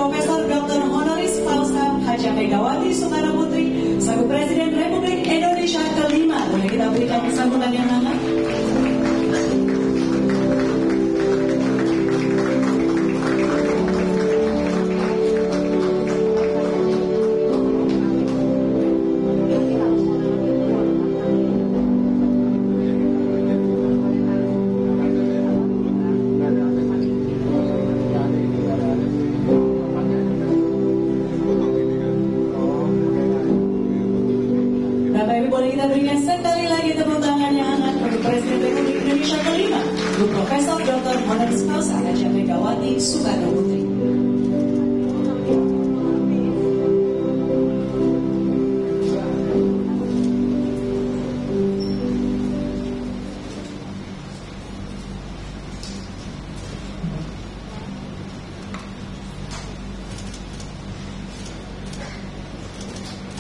Profesor Dr. Honoris Causa Haja Megawati Soekarno Putri selaku Presiden Republik Indonesia kelima. Boleh kita berikan sambutan yang hangat? Boleh kita berikan sekali lagi tepuk tangan yang hangat untuk Presiden Republik Indonesia kelima, Profesor Dr. Honoris Causa Haja Megawati Soekarno Putri.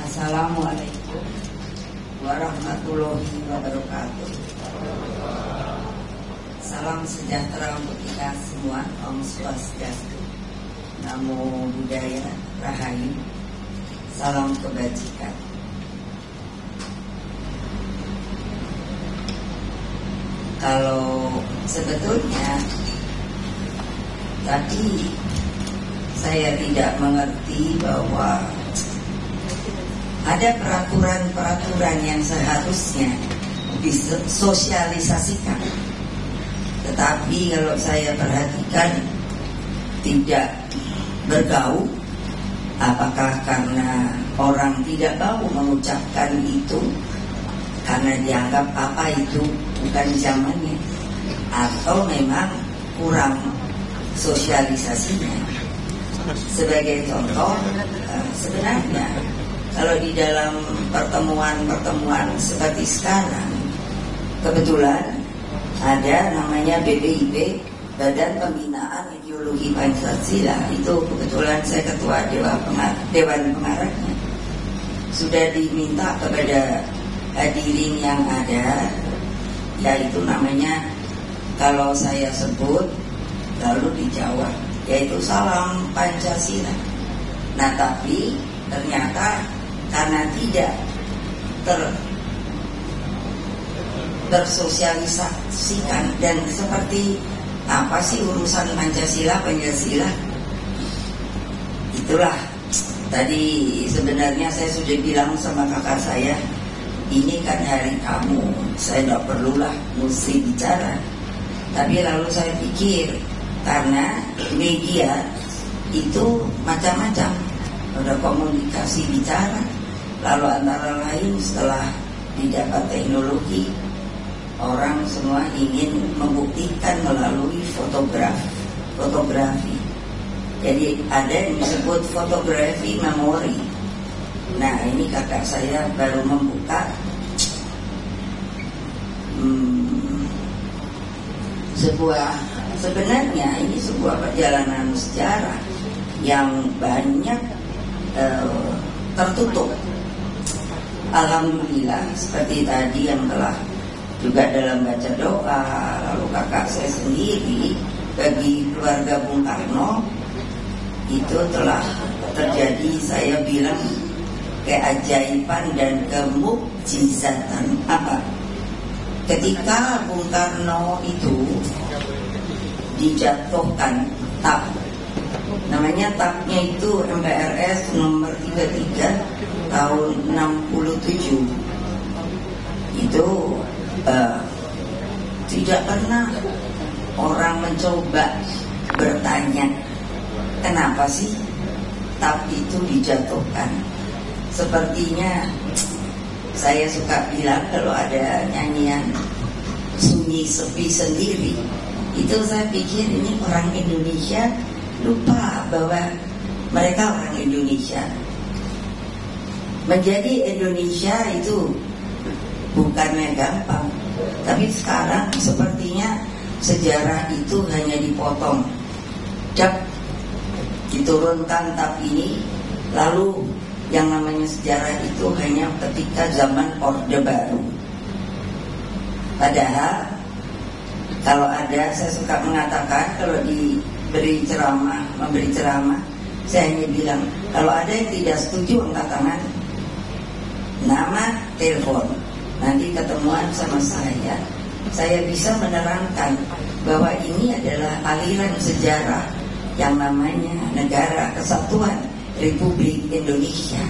Assalamualaikum warahmatullahi wabarakatuh. Salam sejahtera untuk kita semua. Om Swastiastu, Namo Buddhaya, Rahayu, salam kebajikan. Kalau sebetulnya tadi saya tidak mengerti bahwa ada peraturan-peraturan yang seharusnya disosialisasikan, tetapi kalau saya perhatikan tidak bergaul. Apakah karena orang tidak mau mengucapkan itu karena dianggap apa itu bukan zamannya, atau memang kurang sosialisasinya? Sebagai contoh, sebenarnya kalau di dalam pertemuan-pertemuan seperti sekarang, kebetulan ada namanya BPIP, Badan Pembinaan Ideologi Pancasila. Itu kebetulan saya ketua Dewan Pengarahnya. Sudah diminta kepada hadirin yang ada, yaitu namanya, kalau saya sebut lalu dijawab, yaitu salam Pancasila. Nah, tapi ternyata karena tidak tersosialisasikan, dan seperti apa sih urusan Pancasila, itulah tadi sebenarnya saya sudah bilang sama kakak saya, ini kan hari kamu, saya tidak perlulah mesti bicara. Tapi lalu saya pikir, karena media itu macam-macam, ada komunikasi bicara, lalu antara lain setelah didapat teknologi, orang semua ingin membuktikan melalui fotografi. Jadi ada yang disebut fotografi memori. Nah, ini kakak saya baru membuka sebenarnya ini sebuah perjalanan sejarah yang banyak tertutup. Alhamdulillah, seperti tadi yang telah juga dalam baca doa, lalu kakak saya sendiri, bagi keluarga Bung Karno itu telah terjadi, saya bilang, keajaiban dan kemukjizatan. Apa? Ketika Bung Karno itu dijatuhkan TAP, namanya TAP-nya itu MPRS nomor 33 tahun 67, itu tidak pernah orang mencoba bertanya kenapa sih TAP itu dijatuhkan. Sepertinya saya suka bilang, kalau ada nyanyian sunyi sepi sendiri, itu saya pikir ini orang Indonesia lupa bahwa mereka orang Indonesia. Menjadi Indonesia itu bukannya gampang, tapi sekarang sepertinya sejarah itu hanya dipotong, diturunkan TAP ini, lalu yang namanya sejarah itu hanya ketika zaman Orde Baru. Padahal kalau ada, saya suka mengatakan, kalau memberi ceramah, Saya hanya bilang, kalau ada yang tidak setuju angkat tangan, nama, telepon, nanti ketemuan sama saya. Saya bisa menerangkan bahwa ini adalah aliran sejarah yang namanya Negara Kesatuan Republik Indonesia,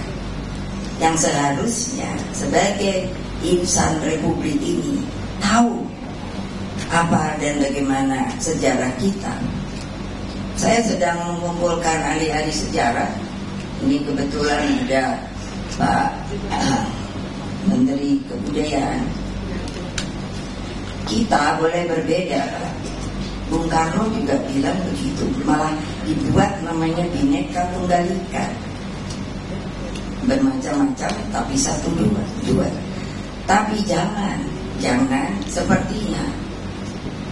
yang seharusnya sebagai insan Republik ini tahu apa dan bagaimana sejarah kita. Saya sedang mengumpulkan ahli-ahli sejarah. Ini kebetulan ada Pak Menteri Kebudayaan. Kita boleh berbeda, Pak. Bung Karno juga bilang begitu. Malah dibuat namanya Bhinneka Tunggal Ika. Bermacam-macam tapi satu dua. Tapi jangan sepertinya.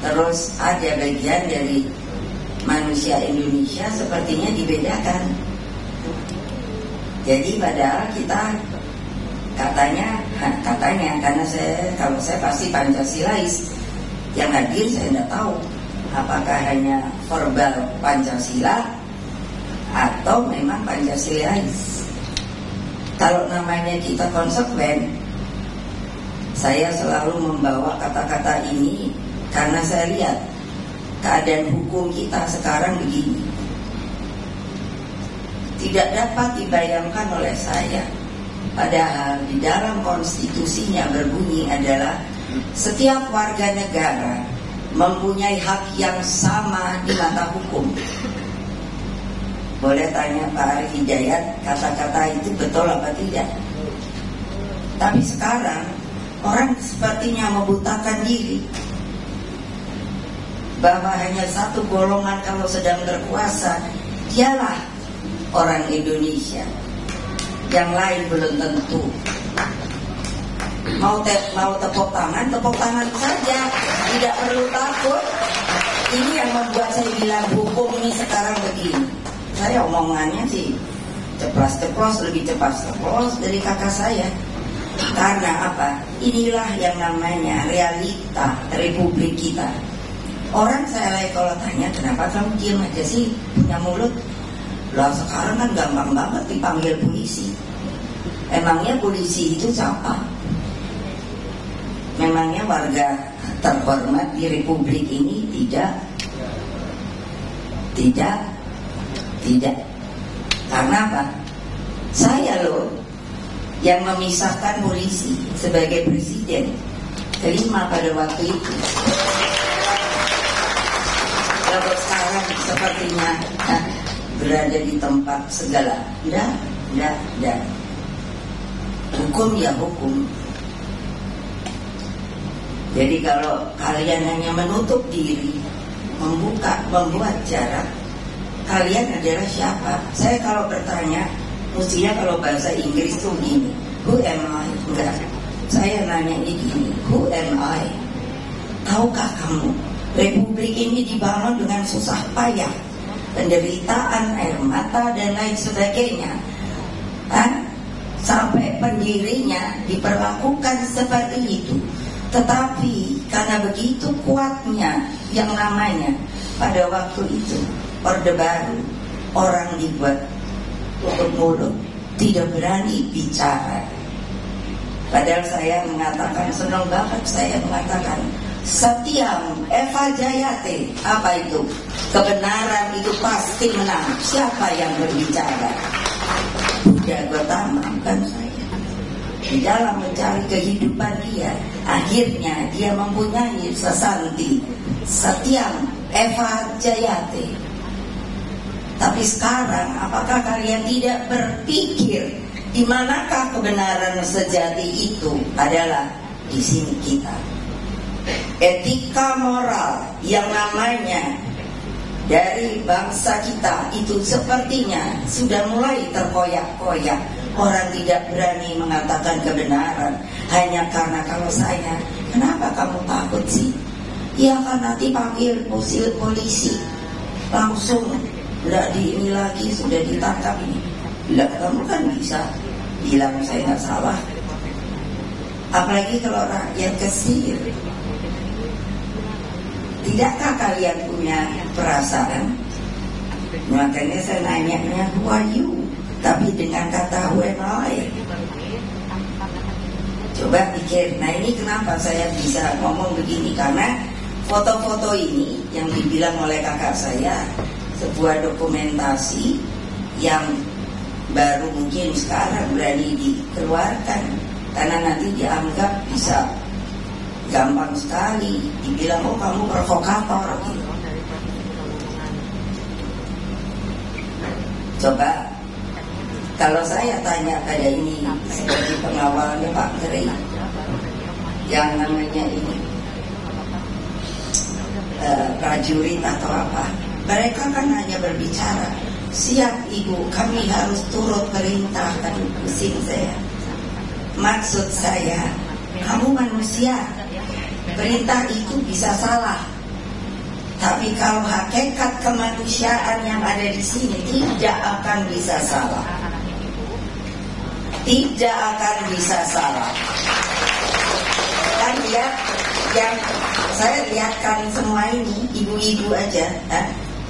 Terus ada bagian dari manusia Indonesia sepertinya dibedakan. Jadi padahal kita katanya karena kalau saya pasti Pancasilais, yang hadir saya tidak tahu apakah hanya verbal Pancasila atau memang Pancasilais. Kalau namanya kita konsekuen, saya selalu membawa kata-kata ini karena saya lihat keadaan hukum kita sekarang begini. Tidak dapat dibayangkan oleh saya. Padahal di dalam konstitusinya berbunyi adalah setiap warga negara mempunyai hak yang sama di mata hukum. Boleh tanya Pak Arif Hidayat, kata-kata itu betul apa tidak? Tapi sekarang orang sepertinya membutakan diri bahwa hanya satu golongan kalau sedang berkuasa, dialah orang Indonesia. Yang lain belum tentu. Mau tepuk tangan saja, tidak perlu takut. Ini yang membuat saya bilang hukum ini sekarang begini. Saya omongannya sih ceplas-ceplos, lebih ceplas-ceplos dari kakak saya. Karena apa? Inilah yang namanya realita Republik kita. Orang saya kalau tanya, kenapa kamu diam aja sih, punya mulut? Lah sekarang kan gampang banget dipanggil polisi. Emangnya polisi itu siapa? Memangnya warga terhormat di Republik ini tidak. Karena apa? Saya loh yang memisahkan polisi sebagai presiden kelima pada waktu itu. Kalau sekarang sepertinya berada di tempat segala. Tidak. Hukum ya hukum. Jadi kalau kalian hanya menutup diri, membuat jarak, kalian adalah siapa? Saya kalau bertanya, mestinya kalau bahasa Inggris tuh gini, who am I? Enggak. Saya nanya ini gini, who am I? Tahukah kamu, Republik ini dibangun dengan susah payah, penderitaan, air mata dan lain sebagainya. Sampai pendirinya diperlakukan seperti itu. Tetapi karena begitu kuatnya yang namanya pada waktu itu Orde Baru, orang dibuat tutup mulut, tidak berani bicara. Padahal saya mengatakan, senang banget saya mengatakan, Satyam Eva Jayate, apa itu? Kebenaran itu pasti menang. Siapa yang berbicara? Buddha Gautama, bukan saya. Di dalam mencari kehidupan dia, akhirnya dia mempunyai sesanti Satyam Eva Jayate. Tapi sekarang, apakah kalian tidak berpikir di manakah kebenaran sejati itu? Adalah di sini kita. Etika moral yang namanya dari bangsa kita itu sepertinya sudah mulai terkoyak-koyak. Orang tidak berani mengatakan kebenaran hanya karena kalau saya, kenapa kamu takut sih? Ya kan nanti panggil polisi langsung, tidak di ini lagi, sudah ditangkap ini. Bila kamu kan bisa bilang saya nggak salah. Apalagi kalau rakyat kecil. Tidakkah kalian punya perasaan Makanya saya nanya who are you, tapi dengan kata who am I. Coba pikir, nah ini kenapa saya bisa ngomong begini, karena foto-foto ini yang dibilang oleh kakak saya sebuah dokumentasi yang baru mungkin sekarang berani dikeluarkan, karena nanti dianggap bisa gampang sekali dibilang oh kamu provokator gitu. Coba kalau saya tanya pada ini sebagai pengawalnya Pak Keri, yang namanya ini prajurit atau apa, mereka kan hanya berbicara, siap ibu, kami harus turut perintah. Kan pusing saya. Maksud saya, kamu manusia, perintah itu bisa salah, tapi kalau hakikat kemanusiaan yang ada di sini tidak akan bisa salah. Tidak akan bisa salah. Kan lihat, yang saya lihatkan semua ini, ibu-ibu aja,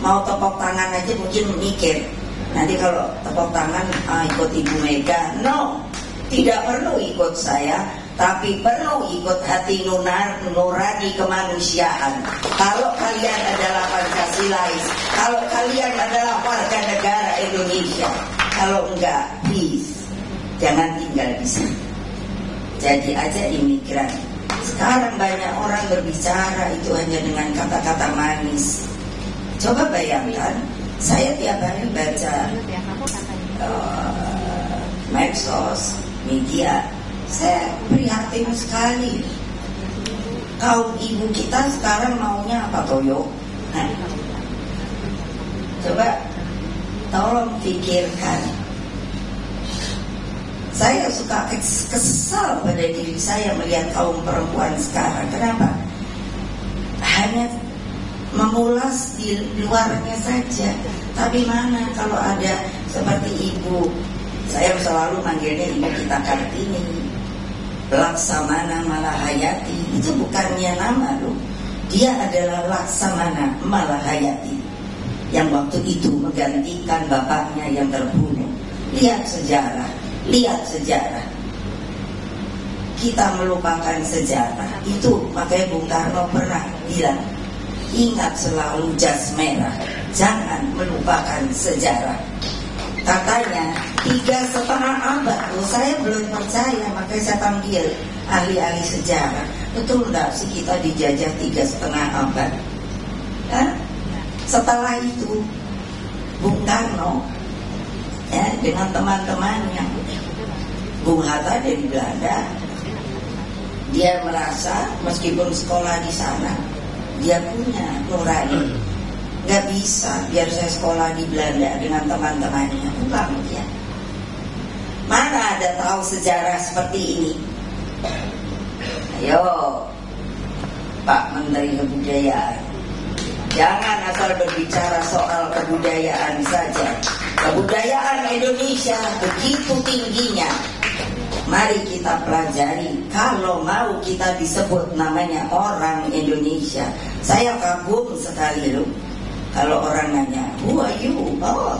mau tepuk tangan aja mungkin mikir, nanti kalau tepuk tangan ikut Ibu Mega. No, tidak perlu ikut saya, tapi perlu ikut hati nurani kemanusiaan. Kalau kalian adalah Pancasilais, kalau kalian adalah warga negara Indonesia, kalau enggak, please jangan tinggal di sini. Jadi aja imigran. Sekarang banyak orang berbicara itu hanya dengan kata-kata manis. Coba bayangkan, saya tiap hari baca medsos, media, saya prihatin sekali. Kaum ibu kita sekarang maunya apa, Toyo? Coba tolong pikirkan. Saya suka kesal pada diri saya melihat kaum perempuan sekarang. Kenapa? Hanya memulas di luarnya saja. Tapi mana kalau ada seperti ibu, saya selalu manggilnya Ibu Kita Kartini, Laksamana Malahayati. Itu bukannya nama loh, dia adalah Laksamana Malahayati yang waktu itu menggantikan bapaknya yang terbunuh. Lihat sejarah. Lihat sejarah. Kita melupakan sejarah. Itu makanya Bung Karno pernah bilang, ingat selalu jas merah, jangan melupakan sejarah. Katanya 3,5 abad. Saya belum percaya, makanya saya panggil ahli-ahli sejarah. Betul enggak sih kita dijajah 3,5 abad? Setelah itu Bung Karno dengan teman-temannya, Bung Hatta dari Belanda, dia merasa meskipun sekolah di sana, dia punya nurani. Gak bisa biar saya sekolah di Belanda dengan teman-temannya. Pulang dia. Mana ada tahu sejarah seperti ini? Ayo Pak Menteri Kebudayaan, jangan asal berbicara soal kebudayaan saja. Kebudayaan Indonesia begitu tingginya. Mari kita pelajari. Kalau mau kita disebut namanya orang Indonesia. Saya kagum sekali loh kalau orang nanya, who are you? Oh,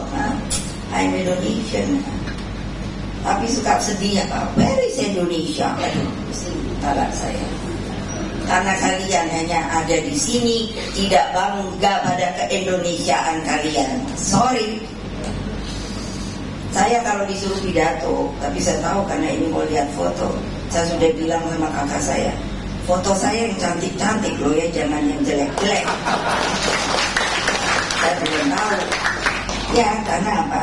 I'm Indonesian. Tapi suka sedih ya Pak, where is Indonesia? Kalau saya, karena kalian hanya ada di sini, tidak bangga pada keindonesiaan kalian. Sorry. Saya kalau disuruh pidato, tapi saya tahu karena ini mau lihat foto, saya sudah bilang sama kakak saya, foto saya yang cantik-cantik loh ya, jangan yang jelek-jelek. Saya belum tahu. Ya, karena apa?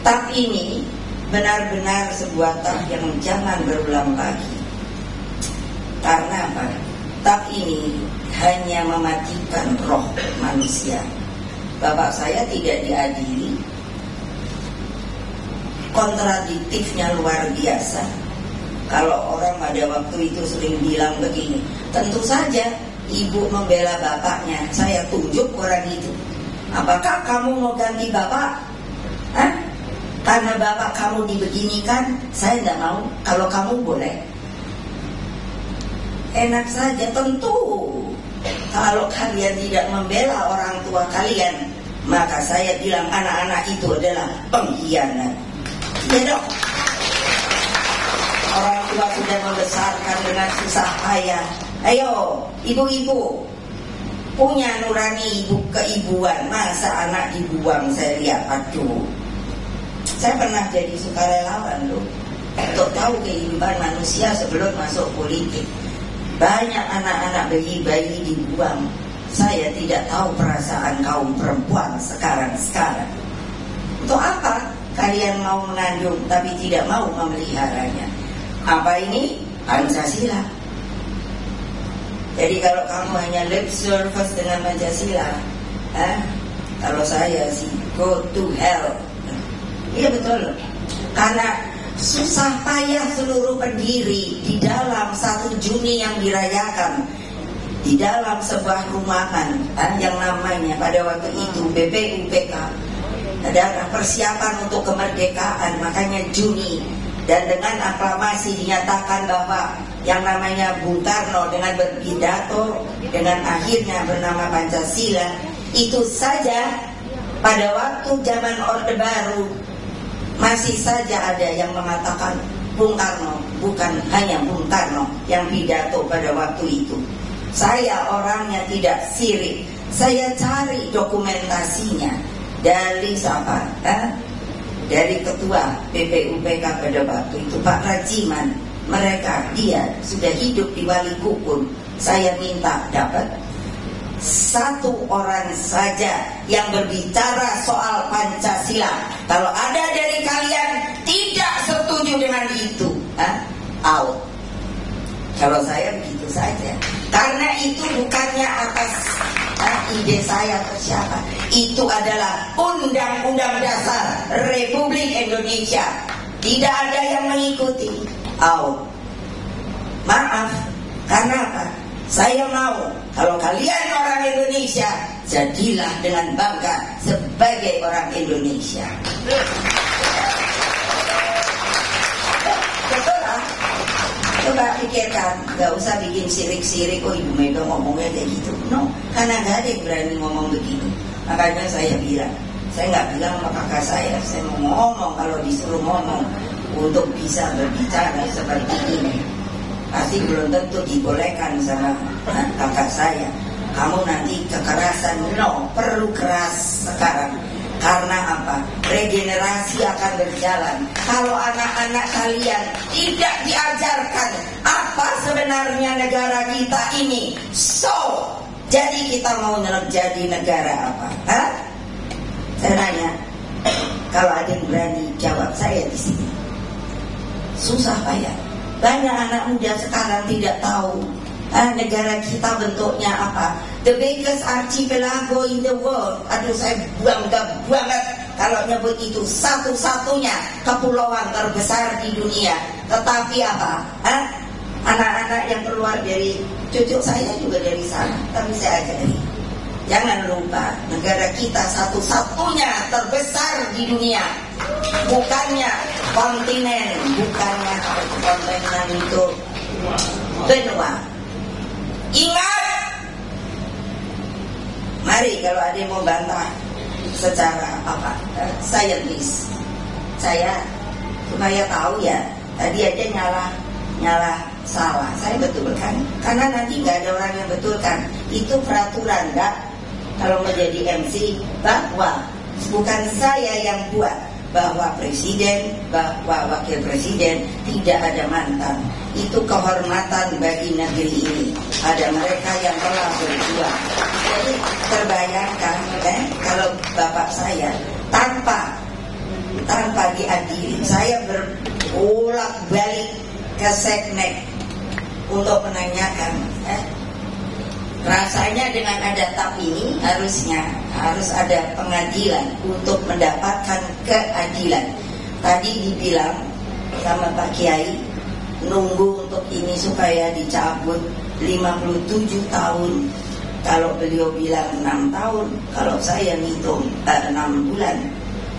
Tak ini benar-benar sebuah tak yang jangan berulang lagi. Karena apa? Tak ini hanya mematikan roh manusia. Bapak saya tidak diadili. Kontradiktifnya luar biasa. Kalau orang pada waktu itu sering bilang begini, tentu saja ibu membela bapaknya. Saya tunjuk orang itu. Apakah kamu mau ganti bapak? Karena bapak kamu dibeginikan, saya tidak mau. Kalau kamu boleh. Enak saja, tentu. Kalau kalian tidak membela orang tua kalian, maka saya bilang anak-anak itu adalah pengkhianat. Ya dong. Orang tua sudah membesarkan dengan susah payah. Ayo, ibu-ibu punya nurani ibu keibuan, masa anak dibuang? Saya lihat, aduh. Saya pernah jadi sukarelawan loh, untuk tahu kehidupan manusia sebelum masuk politik. Banyak anak-anak bayi dibuang. Saya tidak tahu perasaan kaum perempuan sekarang. Untuk apa kalian mau mengandung tapi tidak mau memeliharanya? Apa ini? Pancasila. Jadi kalau kamu hanya lip service dengan Pancasila, kalau saya sih go to hell. Iya betul. Karena susah payah seluruh pendiri di dalam 1 Juni yang dirayakan, di dalam sebuah rumahan yang namanya pada waktu itu BPUPK, adalah persiapan untuk kemerdekaan, makanya Juni. Dan dengan aklamasi dinyatakan bahwa yang namanya Bung Karno dengan berpidato, dengan akhirnya bernama Pancasila, itu saja pada waktu zaman Orde Baru masih saja ada yang mengatakan Bung Karno, bukan hanya Bung Karno yang pidato pada waktu itu. Saya orangnya tidak sirik, saya cari dokumentasinya dari siapa? Dari ketua BPUPK pada waktu itu, Pak Rajiman. Dia sudah hidup di Wali Kukun. Saya minta dapat 1 orang saja yang berbicara soal Pancasila. Kalau ada dari kalian tidak setuju dengan itu, out. Kalau saya begitu saja. Karena itu bukannya atas ide saya atau siapa. Itu adalah Undang-Undang Dasar Republik Indonesia. Tidak ada yang mengikuti. Out. Maaf. Karena apa? Saya mau kalau kalian orang Indonesia, jadilah dengan bangga sebagai orang Indonesia. Betul lah. Coba pikirkan, gak usah bikin sirik-sirik. Oh Ibu Mega ngomongnya kayak gitu. No, karena gak ada yang berani ngomong begitu. Makanya saya bilang, saya gak bilang sama kakak saya mau ngomong. Kalau disuruh ngomong untuk bisa berbicara seperti ini, pasti belum tentu dibolehkan sama kakak saya. Kamu nanti kekerasan, no, perlu keras sekarang. Karena apa? Regenerasi akan berjalan. Kalau anak-anak kalian tidak diajarkan apa sebenarnya negara kita ini, jadi kita mau jadi negara apa? Saya nanya, kalau ada yang berani jawab saya di sini. Susah payah. Banyak anak muda sekarang tidak tahu negara kita bentuknya apa. The biggest archipelago in the world. Aduh, saya bangga banget kalau nyebut itu, satu-satunya kepulauan terbesar di dunia. Tetapi apa? Anak-anak yang keluar dari cucu saya juga dari sana. Tapi saya ajari, jangan lupa negara kita satu-satunya terbesar di dunia. Bukannya kontinen, bukannya kontinen itu benua. Ingat, mari kalau ada yang mau bantah secara saintis, saya supaya tahu ya. Tadi aja nyalah salah. Saya betulkan, karena nanti nggak ada orang yang betulkan. Itu peraturan, enggak? Kalau menjadi MC, bahwa bukan saya yang buat bahwa presiden, bahwa wakil presiden tidak ada mantan. Itu kehormatan bagi negeri ini. Ada mereka yang telah berjuang. Jadi terbayangkan kalau bapak saya tanpa diadili, saya berbolak-balik ke Seknek untuk menanyakan. Rasanya dengan ada TAP ini harus ada pengadilan untuk mendapatkan keadilan. Tadi dibilang sama Pak Kiai, nunggu untuk ini supaya dicabut 57 tahun. Kalau beliau bilang 6 tahun, kalau saya ngitung 6 bulan,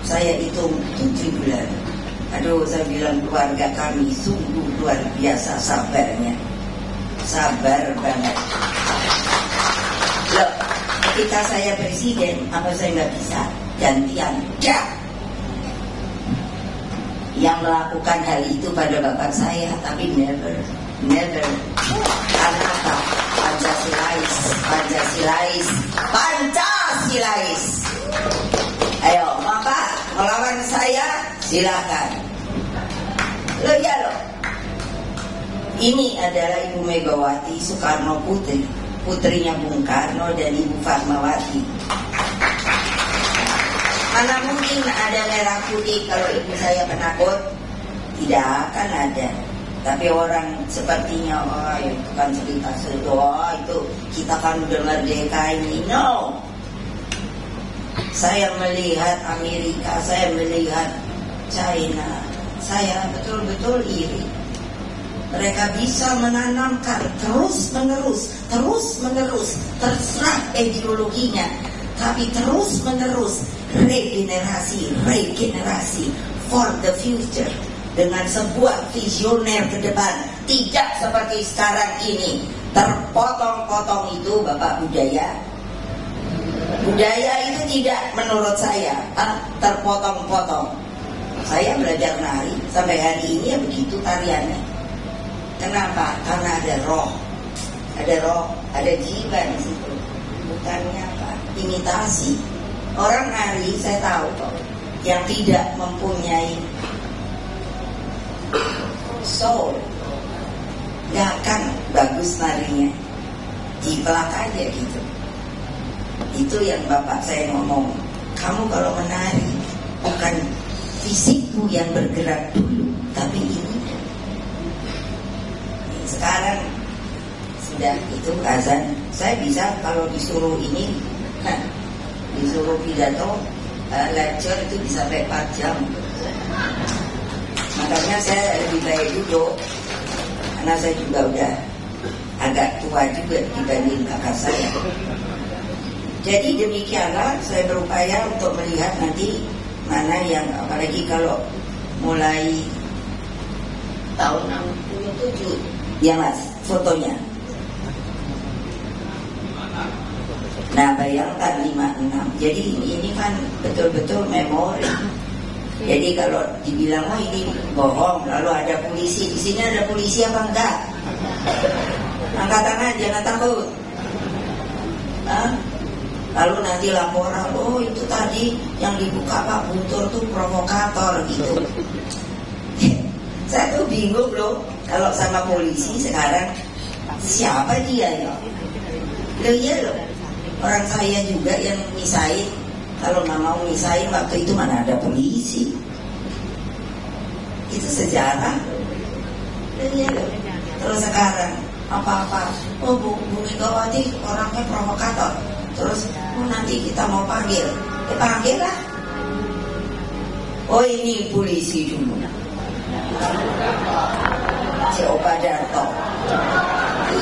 saya hitung 7 bulan. Aduh, saya bilang keluarga kami sungguh luar biasa sabarnya. Sabar banget. Loh, Ketika saya presiden, apa saya nggak bisa gantian? Ya. Yang melakukan hal itu pada bapak saya, tapi never. Karena apa? Pancasilais. Ayo, bapak melawan saya, silakan. Lo ya lo. Ini adalah Ibu Megawati Soekarno Putri, putrinya Bung Karno dan Ibu Fatmawati. Mana mungkin ada merah putih kalau ibu saya penakut? Tidak akan ada. Tapi orang sepertinya, oh itu kan cerita seru, oh itu kita kan udah merdeka ini. No. Saya melihat Amerika, saya melihat China, saya betul-betul iri. Mereka bisa menanamkan terus menerus, terserah ideologinya, tapi terus menerus regenerasi for the future dengan sebuah visioner ke depan. Tidak seperti sekarang ini terpotong-potong itu Bapak budaya itu tidak menurut saya terpotong-potong. Saya belajar nari sampai hari ini ya begitu tariannya. Kenapa? Karena ada roh, ada jiwa di situ. Bukannya apa? Imitasi. Orang nari saya tahu kok yang tidak mempunyai soul gak akan bagus narinya, jiplak aja gitu. Itu yang bapak saya ngomong. Kamu kalau menari bukan fisikmu yang bergerak dulu, tapi ini. Sekarang sudah itu azan. Saya bisa kalau disuruh ini, disuruh pidato, lecture itu bisa sampai 4 jam. Makanya saya lebih baik duduk, karena saya juga udah agak tua juga dibanding kakak saya. Jadi demikianlah saya berupaya untuk melihat nanti mana yang, apalagi kalau mulai tahun 67 ya mas, fotonya. Nah bayangkan 56. Jadi ini kan betul-betul memori. Jadi kalau dibilang oh ini bohong, lalu ada polisi di sini, ada polisi apa enggak? Angkat tangan, jangan takut. Lalu nanti laporan, oh itu tadi yang dibuka Pak Guntur tuh provokator gitu. Saya tuh bingung loh kalau sama polisi sekarang, siapa dia ya? Loh iya loh, orang saya juga yang misahin. Kalau nggak mau misahin waktu itu mana ada polisi. Itu sejarah. Loh iya loh. Terus sekarang apa-apa, oh Bu Megawati orangnya provokator. Terus nanti kita mau panggil, panggil lah. Oh ini polisi dulu. Si Opa Darto.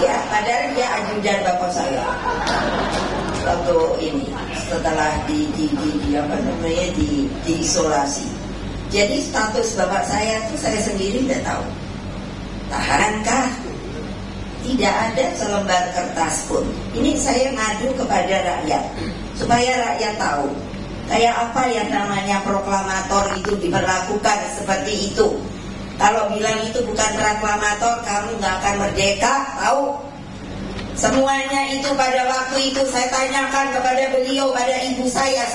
Iya, padahal dia ajudan bapak saya. Waktu ini setelah diisolasi. Jadi status bapak saya itu saya sendiri tidak tahu. Tahankah? Tidak ada selembar kertas pun. Ini saya ngadu kepada rakyat supaya rakyat tahu kayak apa yang namanya proklamator itu diberlakukan seperti itu. Kalau bilang itu bukan proklamator, kamu nggak akan merdeka, tahu? Semuanya itu pada waktu itu saya tanyakan kepada beliau, pada ibu saya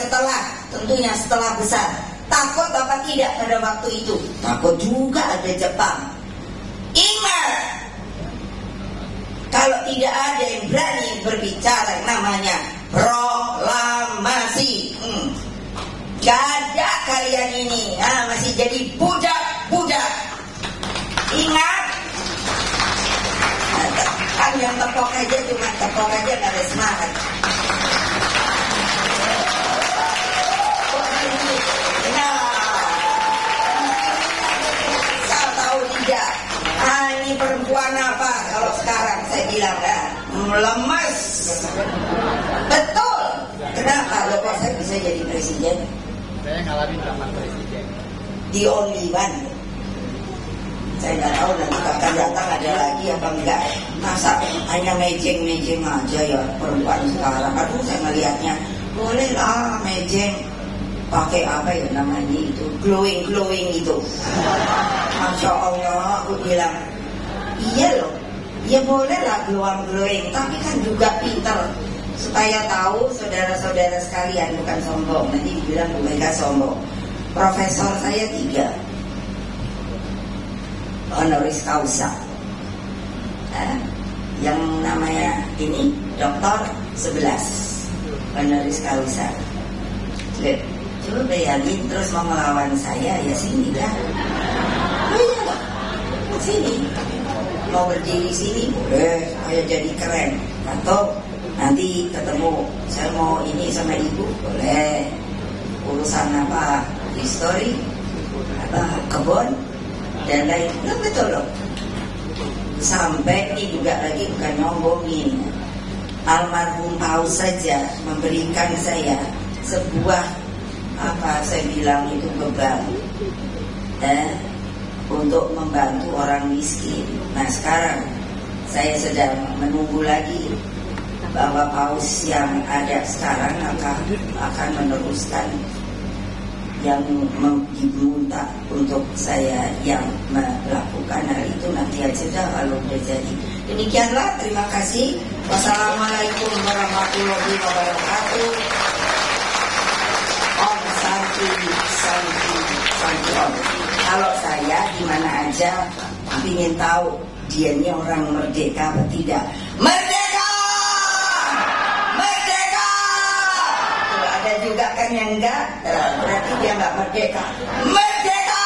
tentunya setelah besar. Takut apa tidak pada waktu itu? Takut juga ada Jepang. Ingat, kalau tidak ada yang berani berbicara namanya proklamasi, gak ada kalian ini, masih jadi budak-budak. Ingat, kan yang tepok aja cuma tepok aja, gak ada semangat. Nah, saya tahu tidak. Ini perempuan apa kalau sekarang saya bilang lemas. Betul. Kenapa? Loh kok saya bisa jadi presiden? Saya ngalamin zaman presiden. The only one. Saya nggak tahu nanti akan datang ada lagi apa enggak. Masa hanya mejeng-mejeng aja ya perempuan sekarang. Aduh, saya ngelihatnya boleh lah mejeng pakai apa ya namanya itu, glowing itu. Masya Allah, aku bilang iya loh, ya boleh lah glowing, tapi kan juga pinter supaya tahu saudara-saudara sekalian, bukan sombong. Nanti dibilang Bu Mega sombong. Profesor saya 3 honoris causa, yang namanya ini doktor 11 honoris causa. Coba bayangin terus mau melawan saya, ya sini lah. Oh iya lah, sini. Mau berdiri sini boleh, ayo jadi keren. Atau nanti ketemu, saya mau ini sama ibu boleh. Urusan apa, histori, apa kebun dan lain, nah, betul loh. Sampai ini juga lagi bukan nyombongin, almarhum Paus saja memberikan saya sebuah apa saya bilang itu beban untuk membantu orang miskin. Nah sekarang saya sedang menunggu lagi bahwa Paus yang ada sekarang akan meneruskan yang diminta untuk saya yang melakukan hal itu. Nanti aja dah kalau udah jadi. Demikianlah, terima kasih. Wassalamualaikum warahmatullahi wabarakatuh. Om Santi Om. Kalau saya di mana aja ingin tahu dia ini orang merdeka atau tidak. Merdeka! Merdeka! Kalau ada juga kan yang enggak, berarti dia enggak merdeka. Merdeka!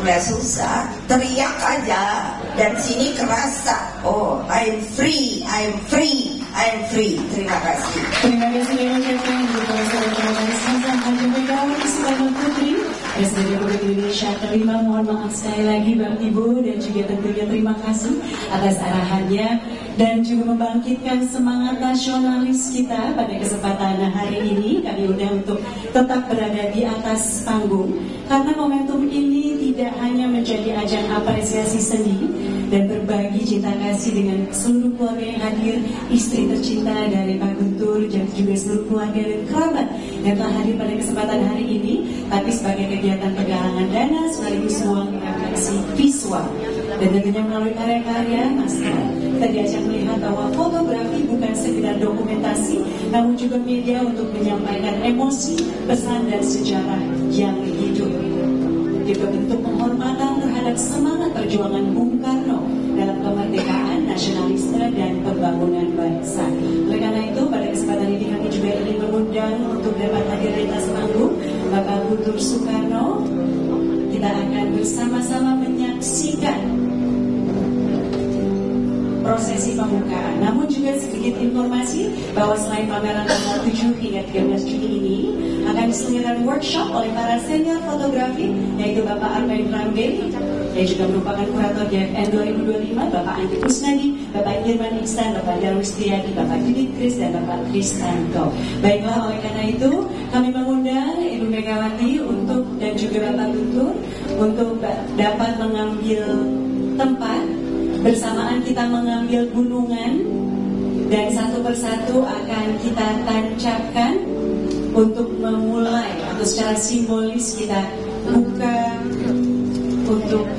Nggak susah, teriak aja. Dan sini kerasa, oh I'm free, I'm free, I'm free. Terima kasih. Terima kasih banyak Profesor Hasan Haji Megawati Soekarno Putri, Presiden Republik Indonesia kelima. Mohon maaf sekali lagi Bapak Ibu, dan juga tentunya terima kasih atas arahannya dan juga membangkitkan semangat nasionalis kita pada kesempatan hari ini. Kami undang untuk tetap berada di atas panggung karena momentum ini tidak hanya menjadi ajang apresiasi seni dan berbagi cinta kasih dengan seluruh keluarga yang hadir, istri tercinta dari Pak Guntur dan juga seluruh keluarga dan kerabat yang telah hadir pada kesempatan hari ini, tapi sebagai kegiatan penggalangan dana sekaligus uang atraksi visual. Dan tentunya melalui karya-karya Mas kita diajak melihat bahwa fotografi bukan sekedar dokumentasi, namun juga media untuk menyampaikan emosi, pesan dan sejarah yang hidup. Juga bentuk penghormatan terhadap semangat perjuangan Bung Karno dalam kemerdekaan, nasionalisme dan pembangunan bangsa. Oleh karena itu, pada kesempatan ini kami juga ingin mengundang untuk dapat hadir di atas panggung Bapak Guntur Soekarno. Kita akan bersama-sama menyaksikan prosesi pembukaan. Namun juga sedikit informasi bahwa selain pameran tanggal 7 hingga 13 Juni ini akan diselenggarakan workshop oleh para senior fotografi, yaitu Bapak Arben Rambe yang juga merupakan kurator JFN 2025, Bapak Andi Kusnadi, Bapak Irman Ihsan, Bapak Darwis Triadi, Bapak Didit Kris dan Bapak Kristanto. Baiklah, oleh karena itu kami mengundang Ibu Megawati untuk dan juga Bapak Guntur untuk dapat mengambil tempat. Bersamaan kita mengambil gunungan dan satu persatu akan kita tancapkan untuk memulai atau secara simbolis kita buka untuk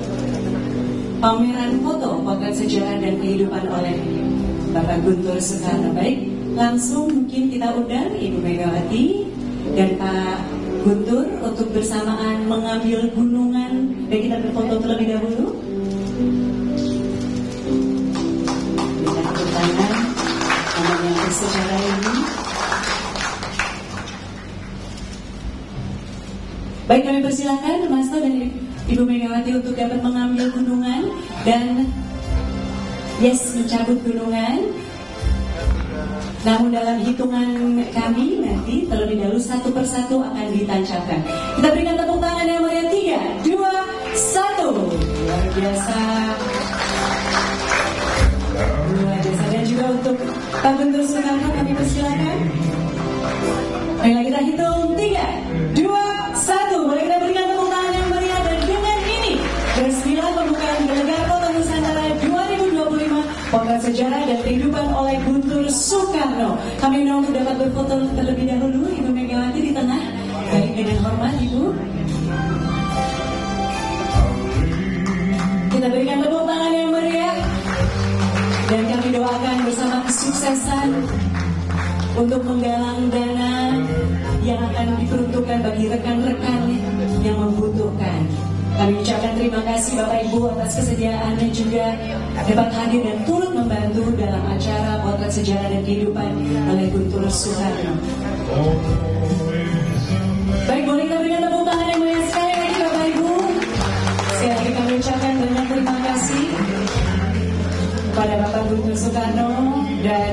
pameran foto potret sejarah dan kehidupan oleh Bapak Guntur Soekarno. Baik, langsung mungkin kita undang Ibu Megawati dan Pak Guntur untuk bersamaan mengambil gunungan dan kita berfoto terlebih dahulu. Yang bersejarah ini. Baik, kami persilakan Mas Toh dan Ibu Megawati untuk dapat mengambil gunungan dan mencabut gunungan. Namun dalam hitungan kami nanti terlebih dahulu satu persatu akan ditancapkan. Kita berikan tepuk tangan yang meriah. 3, 2, 1. Luar biasa. Dan juga untuk Pak Guntur Soekarno kami persilakan. Baiklah, kita hitung 3, 2, 1. Boleh kita berikan tepuk tangan yang meriah dan dengan ini Soekarno. Kami undang untuk dapat berfoto terlebih dahulu. Ibu Megawati di tengah. Baik, dengan hormat Ibu. Kita berikan tepuk tangan yang meriah. Dan kami doakan bersama kesuksesan untuk menggalang dana yang akan diperuntukkan bagi rekan-rekan yang membutuhkan. Kami ucapkan terima kasih Bapak Ibu atas kesediaan dan juga dapat hadir dan turut membantu dalam acara Potret Sejarah dan Kehidupan oleh Guntur Soekarno. Baik, boleh kita berikan tepuk tangan yang meriah sekali lagi Bapak Ibu. Sekali lagi kami ucapkan banyak terima kasih kepada Bapak Guntur Soekarno dan